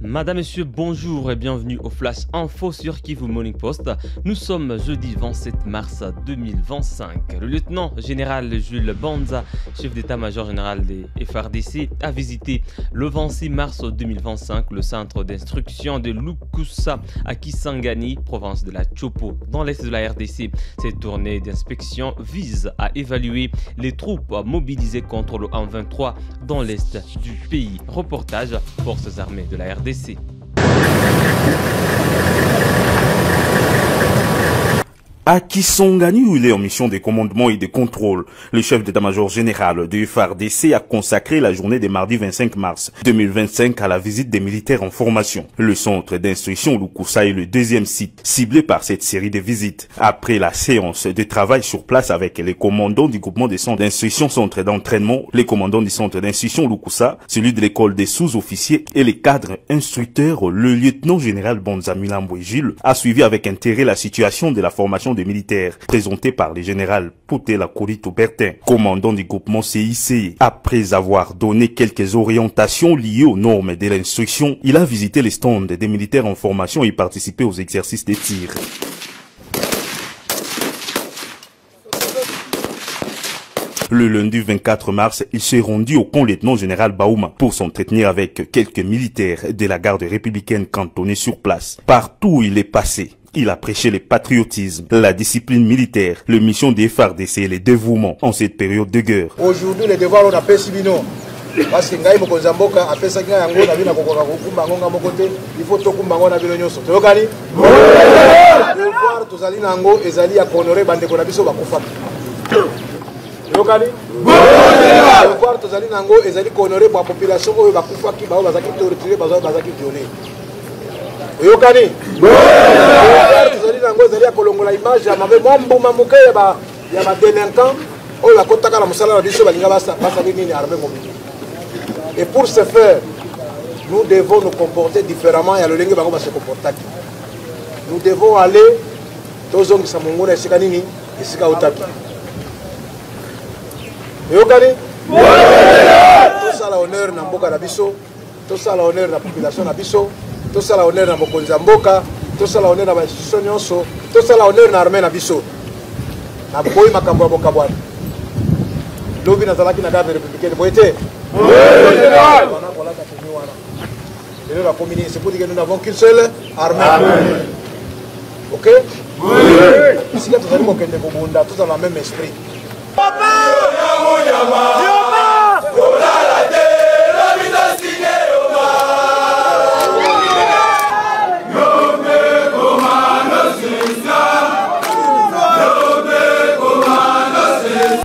Madame, Messieurs, bonjour et bienvenue au Flash Info sur Kivu Morning Post. Nous sommes jeudi 27 mars 2025. Le lieutenant général Jules Banza, chef d'état-major général des FARDC, a visité le 26 mars 2025 le centre d'instruction de Lukusa à Kisangani, province de la Chopo, dans l'est de la RDC. Cette tournée d'inspection vise à évaluer les troupes mobilisées contre le 1-23 dans l'est du pays. Reportage Forces armées de la RDC. À Kisangani, où il est en mission de commandement et de contrôle, le chef d'état-major général du FARDC a consacré la journée de mardi 25 mars 2025 à la visite des militaires en formation. Le centre d'instruction Lukusa est le deuxième site ciblé par cette série de visites. Après la séance de travail sur place avec les commandants du groupement des centres d'instruction centre d'entraînement, les commandants du centre d'instruction Lukusa, celui de l'école des sous-officiers et les cadres instructeurs, le lieutenant général Banza Milambo Gilles a suivi avec intérêt la situation de la formation des militaires présenté par le général Poutela Kourito Bertin, commandant du groupement CIC. Après avoir donné quelques orientations liées aux normes de l'instruction, il a visité les stands des militaires en formation et participé aux exercices de tir. Le lundi 24 mars, il s'est rendu au camp lieutenant général Baouma pour s'entretenir avec quelques militaires de la garde républicaine cantonnés sur place. Partout où il est passé, il a prêché le patriotisme, la discipline militaire, le mission des FARDC et le dévouement en cette période de guerre. Aujourd'hui, le devoir on a fait Sibino. Parce que ngai mokonza mboka apesa ngai yango na bina kokoka kokumba ngonga mokote il faut tokumba ngona bino nyonso toyokani devoir tozali nango ezali ya honorer bandeko na biso bakufa toyokani devoir tozali nango ezali honorer ba population oyo bakufa ki bao bazaki torturer bazaki violer toyokani tozali nango ezali ya kolongola image ya mabe mbuma moke ya ba délinquant oyo bakotaka na mosala na biso balinga basali nini armée mobile. Et pour ce faire, nous devons nous comporter différemment. Nous devons aller tous les gens qui sont venus ici. Tout ça l'honneur na mboka na biso, tout ça l'honneur na population na biso, tout ça l'honneur na mokonza mboka, tout ça l'honneur na institution nyonso, tout ça l'honneur na armée na biso. Na boy makambo boka bwana. Lobi na zalaki na garde républicaine boyete. C'est pour dire que nous n'avons qu'une seule armée. Ok? Oui. Si nous avons tous dans le même esprit.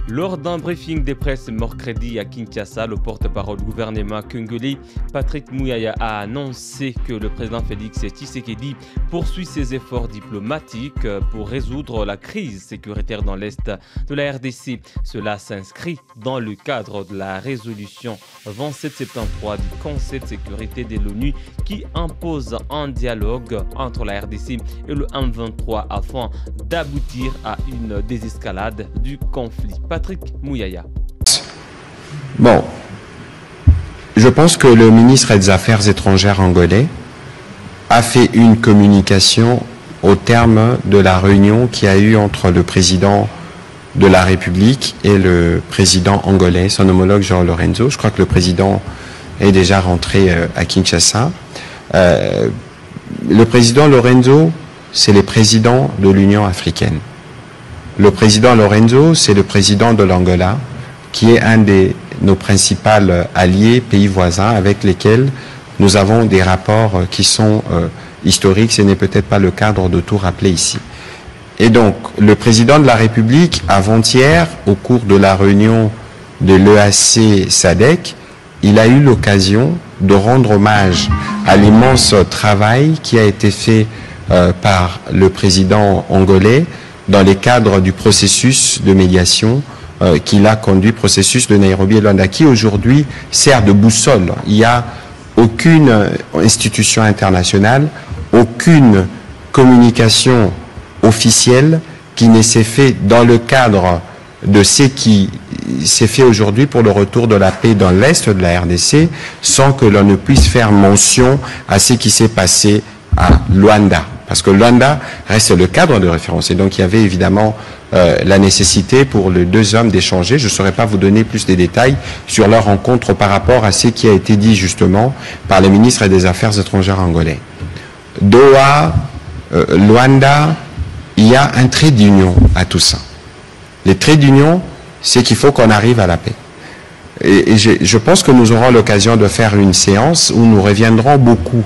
Lors d'un briefing de presse mercredi à Kinshasa, le porte-parole du gouvernement congolais, Patrick Muyaya, a annoncé que le président Félix Tshisekedi poursuit ses efforts diplomatiques pour résoudre la crise sécuritaire dans l'est de la RDC. Cela s'inscrit dans le cadre de la résolution 2773 du Conseil de sécurité de l'ONU qui impose un dialogue entre la RDC et le M23 afin d'aboutir à une désescalade du conflit. Patrick Muyaya. Bon, je pense que le ministre des Affaires étrangères angolais a fait une communication au terme de la réunion qu'il y a eu entre le président de la République et le président angolais, son homologue João Lourenço. Je crois que le président est déjà rentré à Kinshasa. Le président Lourenço, c'est le président de l'Union africaine. Le président Lourenço, c'est le président de l'Angola, qui est un de nos principaux alliés, pays voisins, avec lesquels nous avons des rapports qui sont historiques. Ce n'est peut-être pas le cadre de tout rappeler ici. Et donc, le président de la République, avant-hier, au cours de la réunion de l'EAC SADC, il a eu l'occasion de rendre hommage à l'immense travail qui a été fait par le président angolais dans le cadre du processus de médiation qu'il a conduit, processus de Nairobi et Luanda, qui aujourd'hui sert de boussole. Il n'y a aucune institution internationale, aucune communication officielle qui ne s'est fait dans le cadre de ce qui s'est fait aujourd'hui pour le retour de la paix dans l'Est de la RDC, sans que l'on ne puisse faire mention à ce qui s'est passé à Luanda. Parce que Luanda reste le cadre de référence. Et donc, il y avait évidemment la nécessité pour les deux hommes d'échanger. Je ne saurais pas vous donner plus de détails sur leur rencontre par rapport à ce qui a été dit justement par le ministre des Affaires étrangères angolais. Doha, Luanda, il y a un trait d'union à tout ça. Les traits d'union, c'est qu'il faut qu'on arrive à la paix. Et je pense que nous aurons l'occasion de faire une séance où nous reviendrons beaucoup.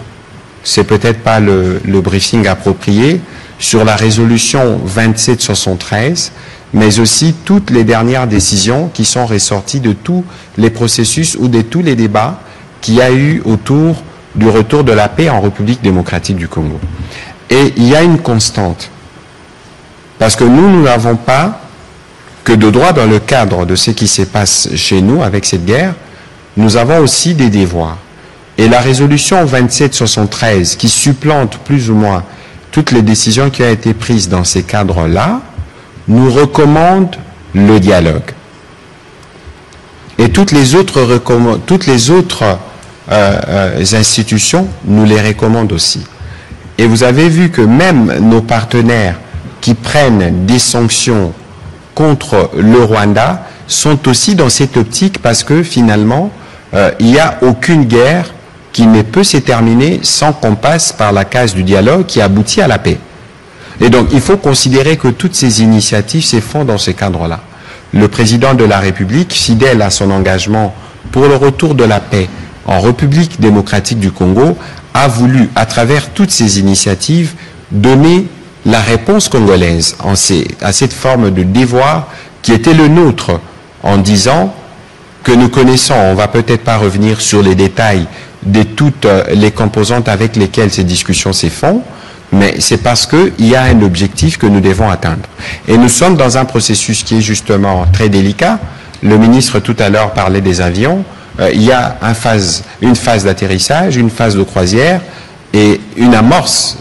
C'est peut-être pas le briefing approprié sur la résolution 2773, mais aussi toutes les dernières décisions qui sont ressorties de tous les processus ou de tous les débats qu'il y a eu autour du retour de la paix en République démocratique du Congo. Et il y a une constante. Parce que nous n'avons pas que de droit dans le cadre de ce qui se passe chez nous avec cette guerre, nous avons aussi des devoirs. Et la résolution 2773, qui supplante plus ou moins toutes les décisions qui ont été prises dans ces cadres-là, nous recommande le dialogue. Et toutes les autres institutions nous les recommandent aussi. Et vous avez vu que même nos partenaires qui prennent des sanctions contre le Rwanda sont aussi dans cette optique parce que finalement, il n'y a aucune guerre qui ne peut se terminer sans qu'on passe par la case du dialogue qui aboutit à la paix. Et donc, il faut considérer que toutes ces initiatives se font dans ce cadre-là. Le président de la République, fidèle à son engagement pour le retour de la paix en République démocratique du Congo, a voulu, à travers toutes ces initiatives, donner la réponse congolaise à cette forme de devoir qui était le nôtre, en disant que nous connaissons, on ne va peut-être pas revenir sur les détails de toutes les composantes avec lesquelles ces discussions se font, mais c'est parce qu'il y a un objectif que nous devons atteindre. Et nous sommes dans un processus qui est justement très délicat. Le ministre tout à l'heure parlait des avions. Il y a une phase d'atterrissage, une phase de croisière et une amorce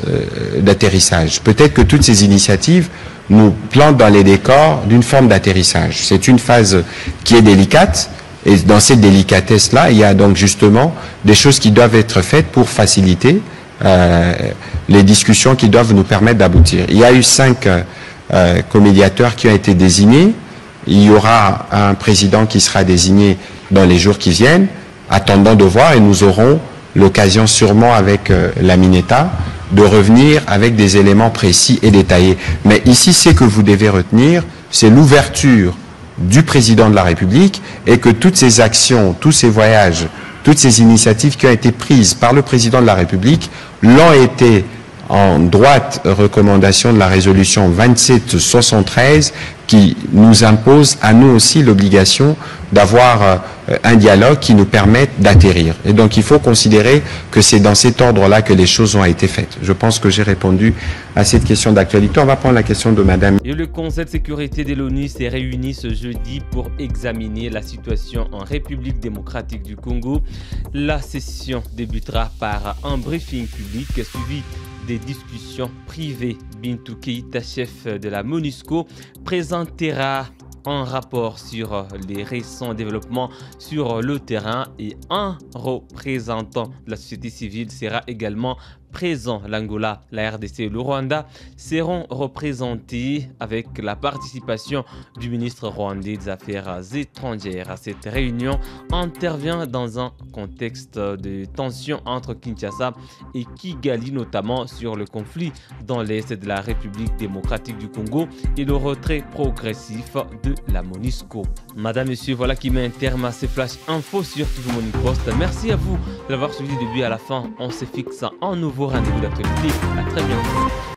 d'atterrissage. Peut-être que toutes ces initiatives nous plantent dans les décors d'une forme d'atterrissage. C'est une phase qui est délicate. Et dans cette délicatesse-là, il y a donc justement des choses qui doivent être faites pour faciliter les discussions qui doivent nous permettre d'aboutir. Il y a eu 5 comédiateurs qui ont été désignés. Il y aura un président qui sera désigné dans les jours qui viennent. Attendons de voir et nous aurons l'occasion sûrement avec la Mineta de revenir avec des éléments précis et détaillés. Mais ici, ce que vous devez retenir, c'est l'ouverture du président de la République et que toutes ces actions, tous ces voyages, toutes ces initiatives qui ont été prises par le président de la République l'ont été en droite recommandation de la résolution 2773 qui nous impose à nous aussi l'obligation d'avoir un dialogue qui nous permette d'atterrir. Et donc il faut considérer que c'est dans cet ordre-là que les choses ont été faites. Je pense que j'ai répondu à cette question d'actualité. On va prendre la question de Madame. Et le Conseil de sécurité de l'ONU s'est réuni ce jeudi pour examiner la situation en République démocratique du Congo. La session débutera par un briefing public suivi des discussions privées. Bintou Keïta, chef de la MONUSCO, présentera un rapport sur les récents développements sur le terrain et un représentant de la société civile sera également présent. L'Angola, la RDC et le Rwanda seront représentés avec la participation du ministre rwandais des Affaires étrangères. Cette réunion intervient dans un contexte de tension entre Kinshasa et Kigali, notamment sur le conflit dans l'est de la République démocratique du Congo et le retrait progressif de la MONUSCO. Madame, Monsieur, voilà qui met un terme à ces flash info sur Toujours Morning Post. Merci à vous de l'avoir suivi du début à la fin. On se fixe un nouveau rendez-vous d'actualité. À très bientôt.